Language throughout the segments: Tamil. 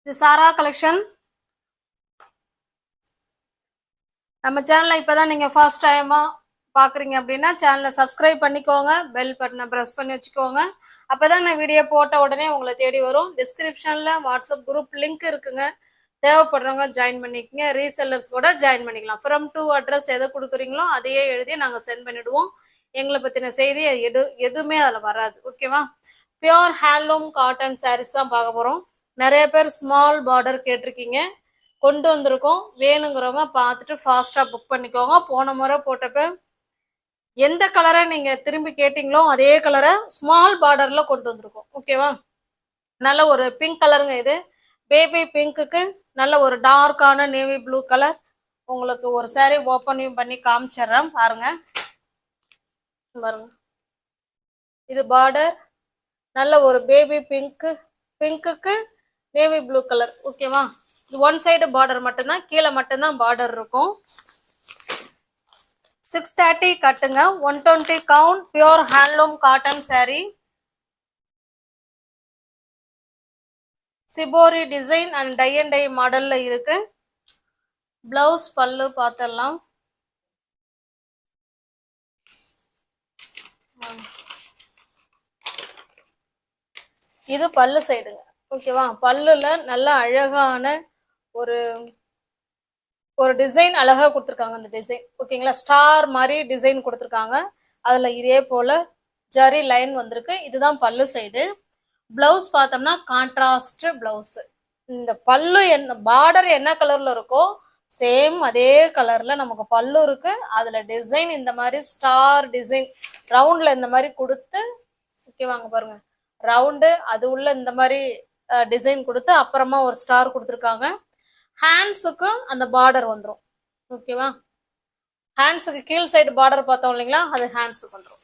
இது சாரா கலெக்ஷன். நம்ம சேனலை இப்போதான் நீங்கள் ஃபர்ஸ்ட் டைமாக பார்க்குறீங்க அப்படின்னா சேனலை சப்ஸ்கிரைப் பண்ணிக்கோங்க, பெல் பட்டனை ப்ரெஸ் பண்ணி வச்சுக்கோங்க. அப்போ தான் நான் வீடியோ போட்ட உடனே உங்களை தேடி வரும். டிஸ்கிரிப்ஷனில் வாட்ஸ்அப் குரூப் லிங்க் இருக்குங்க, தேவைப்படுறவங்க ஜாயின் பண்ணிக்கோங்க. ரீசெல்லர்ஸ் கூட ஜாயின் பண்ணிக்கலாம். ஃப்ரம் டு அட்ரஸ் எதை கொடுக்குறீங்களோ அதையே எழுதி நாங்கள் சென்ட் பண்ணிவிடுவோம். எங்களை பற்றின செய்தி எதுவுமே அதில் வராது. ஓகேவா? பியோர் ஹேண்ட்லூம் காட்டன் சாரீஸ் தான் பார்க்க போகிறோம். நிறைய பேர் ஸ்மால் பார்டர் கேட்டிருக்கீங்க, கொண்டு வந்திருக்கோம். வேணுங்கிறவங்க பார்த்துட்டு ஃபாஸ்ட்டாக புக் பண்ணிக்கோங்க. போன முறை போட்டப்ப எந்த கலரை நீங்கள் திரும்பி கேட்டிங்களோ அதே கலரை ஸ்மால் பார்டரில் கொண்டு வந்திருக்கோம். ஓகேவா? நல்ல ஒரு பிங்க் கலருங்க. இது பேபி பிங்க்குக்கு நல்ல ஒரு டார்க்கான நேவி ப்ளூ கலர். உங்களுக்கு ஒரு சாரீ ஓப்பனையும் பண்ணி காமிச்சிட்றேன் பாருங்க. பாருங்க, இது பார்டர் நல்ல ஒரு பேபி பிங்க்குக்கு நேவி ப்ளூ கலர். ஓகேவா? இது ஒன் சைடு பார்டர் மட்டும்தான், கீழே மட்டும்தான் பார்டர் இருக்கும். 630 கட்டுங்க, 120 count. Pure handloom cotton sari. Shibori design and tie and dye மாடல்ல இருக்கு. பிளவுஸ் பல்லு பார்த்துடலாம். இது பல்லு சைடுங்க. ஓகேவா? பல்லுல நல்ல அழகான ஒரு டிசைன் அழகா கொடுத்துருக்காங்க. அந்த டிசைன் ஓகேங்களா, ஸ்டார் மாதிரி டிசைன் கொடுத்துருக்காங்க. அதுல இதே போல ஜரி லைன் வந்திருக்கு. இதுதான் பல்லு சைடு. பிளவுஸ் பார்த்தோம்னா கான்ட்ராஸ்ட் பிளவுஸ். இந்த பல்லு என்ன பார்டர் என்ன கலர்ல இருக்கோ சேம் அதே கலர்ல நமக்கு பல்லு இருக்கு. அதுல டிசைன் இந்த மாதிரி ஸ்டார் டிசைன் ரவுண்ட்ல இந்த மாதிரி கொடுத்து, ஓகேவாங்க பாருங்க, ரவுண்டு அது உள்ள இந்த மாதிரி டிசைன் கொடுத்து அப்புறமா ஒரு ஸ்டார் கொடுத்துருக்காங்க. ஹேண்ட்ஸுக்கும் அந்த பார்டர் வந்துடும். ஓகேவா? ஹேண்ட்ஸுக்கு கீழ் சைடு பார்டர் பார்த்தோம் இல்லைங்களா, அது ஹேண்ட்ஸுக்கு வந்துடும்.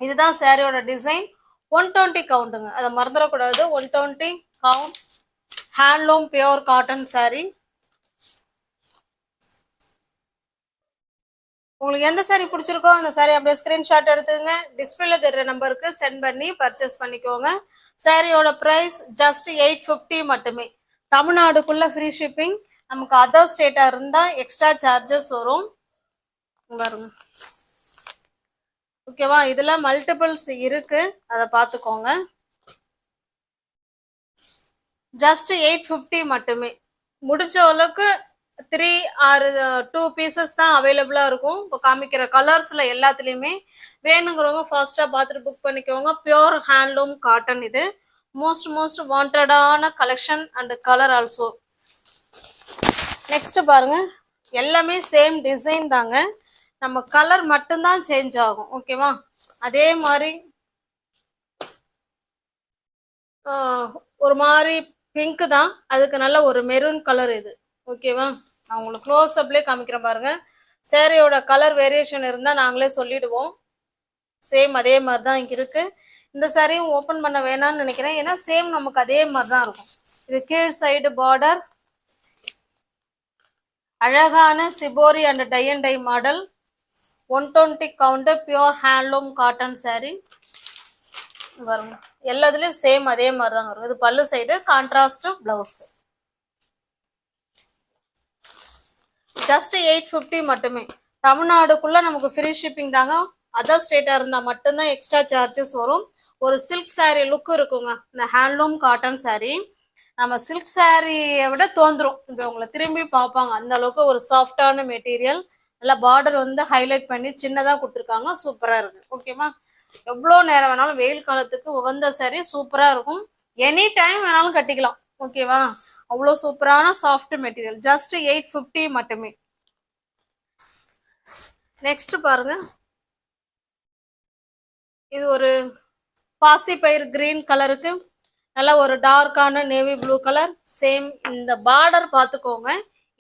இதுதான் சாரியோட டிசைன். 120 கவுண்ட்டுங்க, அதை மறந்துடக்கூடாது. 120 count handloom pure cotton sari. உங்களுக்கு எந்த சாரீ பிடிச்சிருக்கோ அந்த சாரீ அப்படியே ஸ்கிரீன்ஷாட் எடுத்துங்க. டிஸ்பிளேல தெரிகிற நம்பருக்கு சென்ட் பண்ணி பர்ச்சேஸ் பண்ணிக்கோங்க. சாரியோட ப்ரைஸ் ஜஸ்ட் 850 மட்டுமே. தமிழ்நாடுக்குள்ள ஃப்ரீ ஷிப்பிங். நமக்கு அதர் ஸ்டேட்டா இருந்தா எக்ஸ்ட்ரா சார்ஜஸ் வரும். பாருங்க, ஓகேவா? இதுல மல்டிபிள்ஸ் இருக்கு, அதை பார்த்துக்கோங்க. ஜஸ்ட் 850 மட்டுமே. முடிச்ச அளவுக்கு 3 or 2 பீசஸ் தான் அவைலபிளா இருக்கும். இப்போ காமிக்கிற கலர்ஸ்ல எல்லாத்துலயுமே. வேணுங்கிறவங்க ஃபாஸ்டா பார்த்துட்டு புக் பண்ணிக்கோங்க. Pure handloom cotton. இது மோஸ்ட் வாண்டடான collection and colour also. Next பாருங்க, எல்லாமே சேம் டிசைன் தாங்க, நம்ம கலர் மட்டும்தான் சேஞ்ச் ஆகும். ஓகேவா? அதே மாதிரி ஒரு மாதிரி பிங்க் தான், அதுக்கு நல்ல ஒரு மெரூன் கலர் இது. ஓகேவா? நான் உங்களுக்கு க்ளோஸ் அப்லேயே காமிக்கிறேன் பாருங்க. சேரீயோட கலர் வேரியேஷன் இருந்தால் நாங்களே சொல்லிடுவோம். சேம் அதே மாதிரி தான் இங்கே இருக்கு. இந்த சாரியும் ஓப்பன் பண்ண வேணாம்னு நினைக்கிறேன், ஏன்னா சேம் நமக்கு அதே மாதிரி தான் இருக்கும். இது கீழ் சைடு பார்டர் அழகான shibori and tie and dye model. 120 count pure handloom cotton sari. வரும் எல்லாத்துலயும் சேம் அதே மாதிரி தான் வரும். இது பல்லு சைடு, கான்ட்ராஸ்ட் பிளவுஸ். ஜஸ்ட் 850 மட்டுமே. தமிழ்நாடுக்குள்ள நமக்கு ஃப்ரீ ஷிப்பிங் தாங்க. அதர் ஸ்டேட்டா இருந்தா மட்டும்தான் எக்ஸ்ட்ரா சார்ஜஸ் வரும். ஒரு சில்க் சாரீ லுக் இருக்குங்க இந்த ஹேண்ட்லூம் காட்டன் சாரீ. நம்ம சில்க் சாரியை விட தோன்றும். இப்போ உங்களை திரும்பி பார்ப்பாங்க, அந்த அளவுக்கு ஒரு சாஃப்டான மெட்டீரியல். நல்லா பார்டர் வந்து ஹைலைட் பண்ணி சின்னதாக கொடுத்துருக்காங்க. சூப்பராக இருக்கு. ஓகேவா? எவ்வளோ நேரம் வேணாலும், வெயில் காலத்துக்கு உகந்த சாரீ, சூப்பராக இருக்கும். எனி டைம் வேணாலும் கட்டிக்கலாம். ஓகேவா? அவ்வளோ சூப்பரான சாஃப்ட் மெட்டீரியல். ஜஸ்ட் 850 மட்டுமே. நெக்ஸ்ட் பாருங்க, இது ஒரு பாசி பயிர் கிரீன் கலருக்கு நல்ல ஒரு டார்க்கான நேவி ப்ளூ கலர். சேம் இந்த பார்டர் பார்த்துக்கோங்க,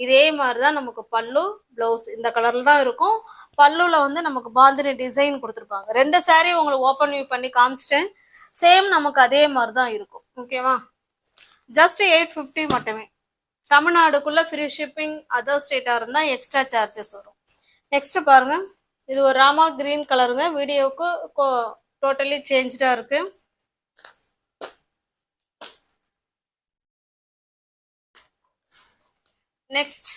இதே மாதிரி தான் நமக்கு பல்லு பிளவுஸ் இந்த கலர்ல தான் இருக்கும். பல்லுல வந்து நமக்கு பாந்தினி டிசைன் கொடுத்துருப்பாங்க. 2 சாரீ உங்களுக்கு ஓப்பன் வியூ பண்ணி காமிச்சிட்டேன். சேம் நமக்கு அதே மாதிரி தான் இருக்கும். ஓகேவா? ஜஸ்ட் 850 மட்டுமே. தமிழ்நாடுக்குள்ள ஃப்ரீ ஷிப்பிங். அதர் ஸ்டேட்டா இருந்தால் எக்ஸ்ட்ரா சார்ஜஸ் வரும். நெக்ஸ்ட் பாருங்க, இது ஒரு ராமா கிரீன் கலருங்க. வீடியோவுக்கு டோட்டலி சேஞ்சா இருக்கு. நெக்ஸ்ட்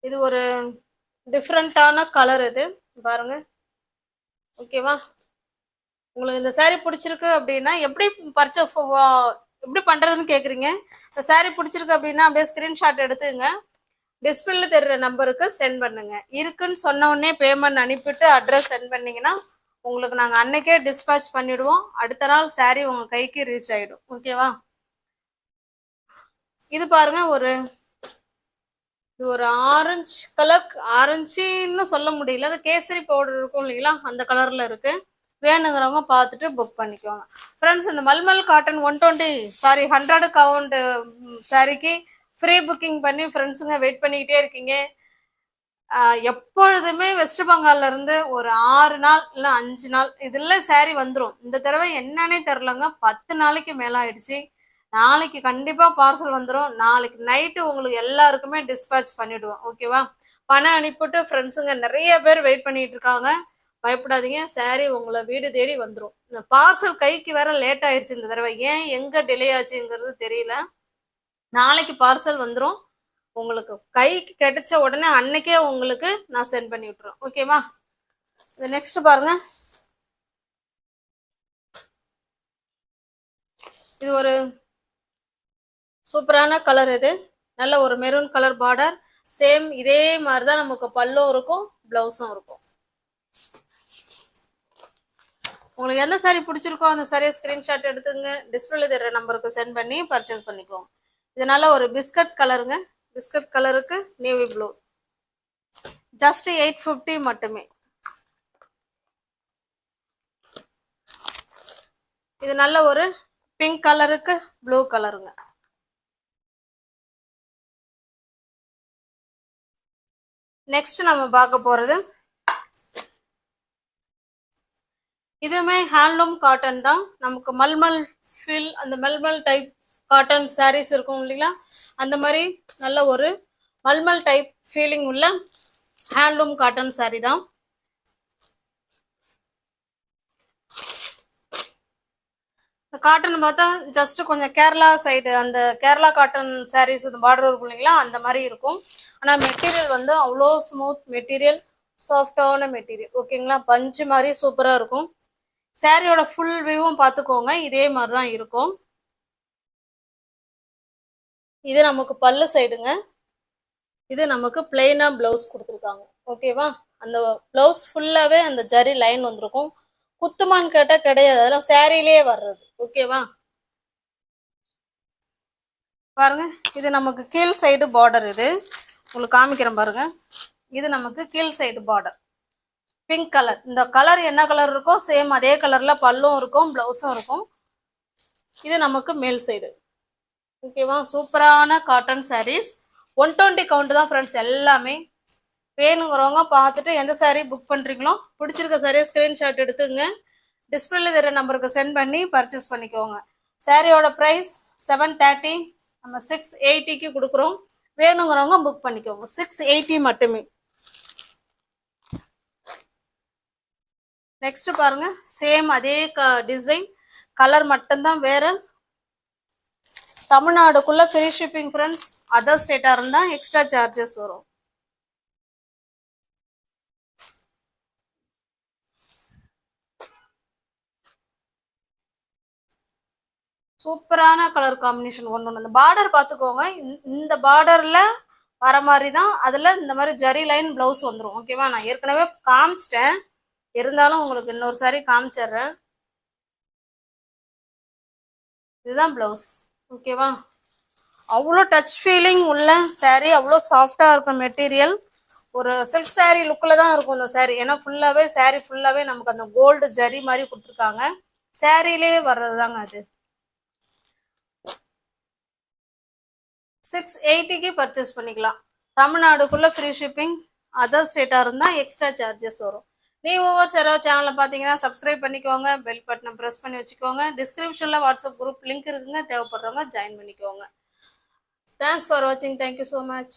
இது ஒரு டிஃப்ரெண்டான கலர். இது பாருங்க. ஓகேவா? உங்களுக்கு இந்த saree பிடிச்சிருக்கு அப்படின்னா எப்படி எப்படி பண்றதுன்னு கேக்குறீங்க. இந்த saree பிடிச்சிருக்கு அப்படின்னா அப்படியே ஸ்கிரீன்ஷாட் எடுத்துங்க, டிஸ்பிளேல தெரிற நம்பருக்கு சென்ட் பண்ணுங்க. இருக்குன்னு சொன்ன உடனே பேமெண்ட் அனுப்பிட்டு அட்ரஸ் சென்ட் பண்ணீங்கன்னா உங்களுக்கு நாங்க அன்னைக்கே டிஸ்பேட்ச் பண்ணிடுவோம். அடுத்த நாள் saree உங்க கைக்கு ரீச் ஆயிடும். ஓகேவா? இது பாருங்க, இது ஒரு ஆரஞ்சு கலர். ஆரஞ்சுன்னு சொல்ல முடியல, அது கேசரி பவுடர் இருக்கும் இல்லைங்களா, அந்த கலர்ல இருக்கு. வேணுங்கிறவங்க பார்த்துட்டு புக் பண்ணிக்கோங்க ஃப்ரெண்ட்ஸ். இந்த மல்மல் காட்டன் 100 கவுண்ட் சாரிக்கு ஃப்ரீ புக்கிங் பண்ணி ஃப்ரெண்ட்ஸுங்க வெயிட் பண்ணிக்கிட்டே இருக்கீங்க. எப்பொழுதுமே வெஸ்ட் பெங்கால்ல இருந்து ஒரு 6 நாள் இல்லை 5 நாள் இதுல சாரி வந்துடும். இந்த தடவை என்னன்னே தெரிலங்க, 10 நாளைக்கு மேல ஆயிடுச்சு. நாளைக்கு கண்டிப்பா பார்சல் வந்துடும். நாளைக்கு நைட்டு உங்களுக்கு எல்லாருக்குமே டிஸ்பேட்ச் பண்ணிடுவோம். ஓகேவா? பணம் அனுப்பிட்டு ஃப்ரெண்ட்ஸுங்க நிறைய பேர் வெயிட் பண்ணிட்டு இருக்காங்க. பயப்படாதீங்க, சாரி உங்களை வீடு தேடி வந்துடும். இந்த பார்சல் கைக்கு வேற லேட் ஆயிடுச்சு இந்த தடவை. ஏன் எங்க டிலே ஆச்சுங்கிறது தெரியல. நாளைக்கு பார்சல் வந்துடும். உங்களுக்கு கைக்கு கிடைச்ச உடனே அன்னைக்கே உங்களுக்கு நான் சென்ட் பண்ணி விட்டுறேன். ஓகேவா? இது நெக்ஸ்ட் பாருங்க. இது ஒரு சூப்பரான கலர். இது நல்ல ஒரு மெரூன் கலர் பார்டர். சேம் இதே மாதிரிதான் நமக்கு பல்லும் இருக்கும், பிளவுஸும் இருக்கும். உங்களுக்கு எந்த சாரி பிடிச்சிருக்கோ அந்த சாரியை ஸ்கிரீன்ஷாட் எடுத்துங்க, டிஸ்பிளேல தெரிற நம்பருக்கு சென்ட் பண்ணி பர்ச்சேஸ் பண்ணிக்கோங்க. இது நல்ல ஒரு பிஸ்கட் கலருங்க. பிஸ்கட் கலருக்கு நேவி ப்ளூ. ஜஸ்ட் 850 மட்டுமே. இது நல்ல ஒரு பிங்க் கலருக்கு ப்ளூ கலருங்க. நெக்ஸ்ட் நம்ம பார்க்க போறது இதுவுமே ஹேண்ட்லூம் காட்டன் தான். நமக்கு மல்மல் ஃபீல், அந்த மல்மல் டைப் காட்டன் சாரீஸ் இருக்கும் இல்லைங்களா, அந்த மாதிரி நல்ல ஒரு மல்மல் டைப் ஃபீலிங் உள்ள ஹேண்ட்லூம் காட்டன் சாரீ தான். இந்த காட்டன் பார்த்தா ஜஸ்ட் கொஞ்சம் கேரளா சைடு, அந்த கேரளா காட்டன் சாரீஸ் இந்த பார்டர் இருக்கும் இல்லைங்களா, அந்த மாதிரி இருக்கும். ஆனால் மெட்டீரியல் வந்து அவ்வளோ ஸ்மூத் மெட்டீரியல், சாஃப்டான மெட்டீரியல். ஓகேங்களா? பஞ்சு மாதிரி சூப்பராக இருக்கும். சாரியோட ஃபுல் வியூவும் பார்த்துக்கோங்க, இதே மாதிரி தான் இருக்கும். இது நமக்கு பல்லு சைடுங்க. இது நமக்கு பிளெயினா பிளவுஸ் கொடுத்துருக்காங்க. ஓகேவா? அந்த பிளவுஸ் ஃபுல்லாவே அந்த ஜரி லைன் வந்திருக்கும். குத்துமான்னு கேட்டா கிடையாது, அதெல்லாம் சாரிலேயே வர்றது. ஓகேவா? பாருங்க, இது நமக்கு கீழ் சைடு பார்டர். இது உங்களுக்கு காமிக்கிறேன் பாருங்க. இது நமக்கு கீழ் சைடு பார்டர், பிங்க் கலர். இந்த கலர் என்ன கலர் இருக்கோ சேம் அதே கலர்ல பல்லும் இருக்கும், பிளவுஸும் இருக்கும். இது நமக்கு மேல் சைடு. ஓகேவா? சூப்பரான காட்டன் சாரீஸ். 120 கவுண்ட் தான் ஃப்ரெண்ட்ஸ் எல்லாமே. வேணுங்கிறவங்க பார்த்துட்டு எந்த சாரீ புக் பண்ணுறீங்களோ பிடிச்சிருக்க சாரியை ஸ்க்ரீன்ஷாட் எடுத்துங்க, டிஸ்பிளேல தர நம்பருக்கு சென்ட் பண்ணி பர்ச்சேஸ் பண்ணிக்கோங்க. சாரியோட ப்ரைஸ் 730, நம்ம 680க்கு கொடுக்குறோம். வேணுங்கிறவங்க புக் பண்ணிக்கோங்க. 680 மட்டுமே. நெக்ஸ்ட் பாருங்க, சேம் அதே டிசைன், கலர் மட்டும்தான் வேற. தமிழ்நாடுக்குள்ள ஃப்ரீ ஷிப்பிங் ஃப்ரெண்ட்ஸ். அதர் ஸ்டேட்டா இருந்தா எக்ஸ்ட்ரா சார்ஜஸ் வரும். சூப்பரான கலர் காம்பினேஷன் ஒன்று. அந்த பார்டர் பார்த்துக்கோங்க, இந்த பார்டர்ல வர மாதிரி தான் அதில் இந்த மாதிரி ஜரி லைன் பிளவுஸ் வந்துடும். ஓகேவா? நான் ஏற்கனவே காமிச்சிட்டேன், இருந்தாலும் உங்களுக்கு இன்னொரு சாரி காமிச்சிடுறேன். இதுதான் பிளவுஸ். ஓகேவா? அவ்வளோ டச் ஃபீலிங் உள்ள சாரீ, அவ்வளோ சாஃப்டாக இருக்கும் மெட்டீரியல். ஒரு சில்க் சாரீ லுக்கில் தான் இருக்கும் இந்த சாரீ. ஏன்னா ஃபுல்லாகவே சாரீ ஃபுல்லாகவே நமக்கு அந்த கோல்டு ஜரி மாதிரி கொடுத்துருக்காங்க. சாரீலே வர்றது தாங்க அது. 680க்கு பர்ச்சேஸ் பண்ணிக்கலாம். தமிழ்நாடுக்குள்ள ஃப்ரீ ஷிப்பிங். அதர் ஸ்டேட்டாக இருந்தால் எக்ஸ்ட்ரா சார்ஜஸ் வரும். நீ ஒவ்வொரு யாராவது சேனலில் பார்த்தீங்கன்னா சப்ஸ்கிரைப் பண்ணிக்கோங்க, பெல் பட்டனை ப்ரெஸ் பண்ணி வச்சுக்கோங்க. டிஸ்கிரிப்ஷனில் வாட்ஸ்அப் குரூப் லிங்க் இருக்குங்க, தேவைப்படுறவங்க ஜாயின் பண்ணிக்கோங்க. தேங்க்ஸ் ஃபார் வாட்சிங். Thank you so much.